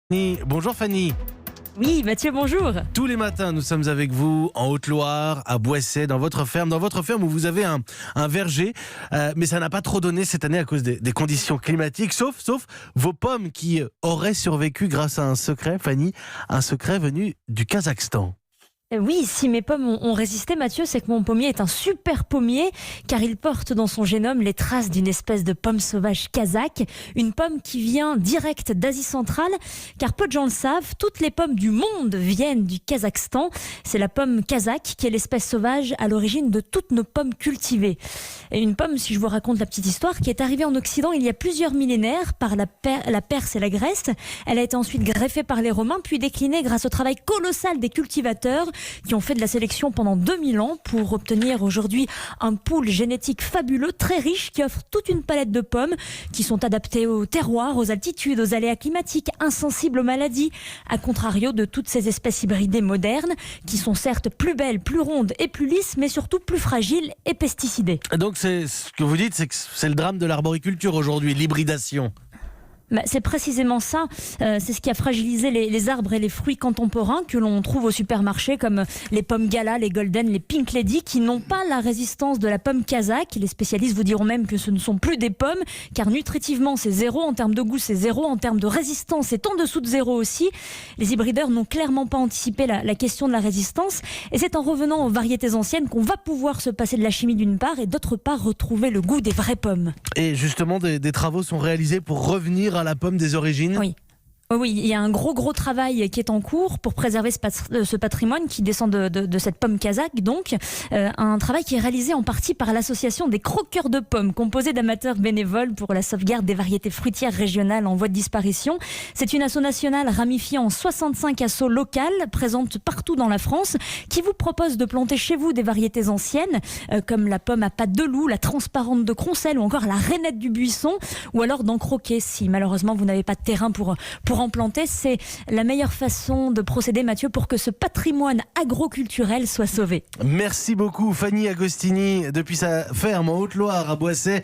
Bonjour Fanny. Oui, Mathieu, bonjour. Tous les matins, nous sommes avec vous en Haute-Loire, à Boisset, dans votre ferme où vous avez un verger. Mais ça n'a pas trop donné cette année à cause des conditions climatiques, sauf vos pommes qui auraient survécu grâce à un secret, Fanny, un secret venu du Kazakhstan. Oui, si mes pommes ont résisté, Mathieu, c'est que mon pommier est un super pommier, car il porte dans son génome les traces d'une espèce de pomme sauvage kazakh, une pomme qui vient direct d'Asie centrale, car peu de gens le savent, toutes les pommes du monde viennent du Kazakhstan. C'est la pomme kazakh qui est l'espèce sauvage à l'origine de toutes nos pommes cultivées. Et une pomme, si je vous raconte la petite histoire, qui est arrivée en Occident il y a plusieurs millénaires par la Perse et la Grèce. Elle a été ensuite greffée par les Romains, puis déclinée grâce au travail colossal des cultivateurs qui ont fait de la sélection pendant 2000 ans pour obtenir aujourd'hui un pool génétique fabuleux, très riche, qui offre toute une palette de pommes qui sont adaptées au terroir, aux altitudes, aux aléas climatiques, insensibles aux maladies, à contrario de toutes ces espèces hybridées modernes qui sont certes plus belles, plus rondes et plus lisses, mais surtout plus fragiles et pesticidées. Donc c'est ce que vous dites, c'est que c'est le drame de l'arboriculture aujourd'hui, l'hybridation. C'est précisément ça, c'est ce qui a fragilisé les arbres et les fruits contemporains que l'on trouve au supermarché, comme les pommes Gala, les Golden, les Pink Lady, qui n'ont pas la résistance de la pomme kazakh. Les spécialistes vous diront même que ce ne sont plus des pommes, car nutritivement c'est zéro, en termes de goût c'est zéro, en termes de résistance c'est en dessous de zéro aussi. Les hybrideurs n'ont clairement pas anticipé la question de la résistance, et c'est en revenant aux variétés anciennes qu'on va pouvoir se passer de la chimie d'une part, et d'autre part retrouver le goût des vraies pommes. Et justement, des travaux sont réalisés pour revenir à la pomme des origines. Oui. Oui, il y a un gros travail qui est en cours pour préserver ce patrimoine qui descend de cette pomme kazakh. Donc, un travail qui est réalisé en partie par l'association des croqueurs de pommes, composée d'amateurs bénévoles pour la sauvegarde des variétés fruitières régionales en voie de disparition. C'est une asso nationale ramifiée en 65 assos locales, présentes partout dans la France, qui vous propose de planter chez vous des variétés anciennes, comme la pomme à pattes de loup, la transparente de Croncel ou encore la rainette du buisson, ou alors d'en croquer si malheureusement vous n'avez pas de terrain pour en planter. C'est la meilleure façon de procéder, Mathieu, pour que ce patrimoine agroculturel soit sauvé. Merci beaucoup Fanny Agostini depuis sa ferme en Haute-Loire à Boisset.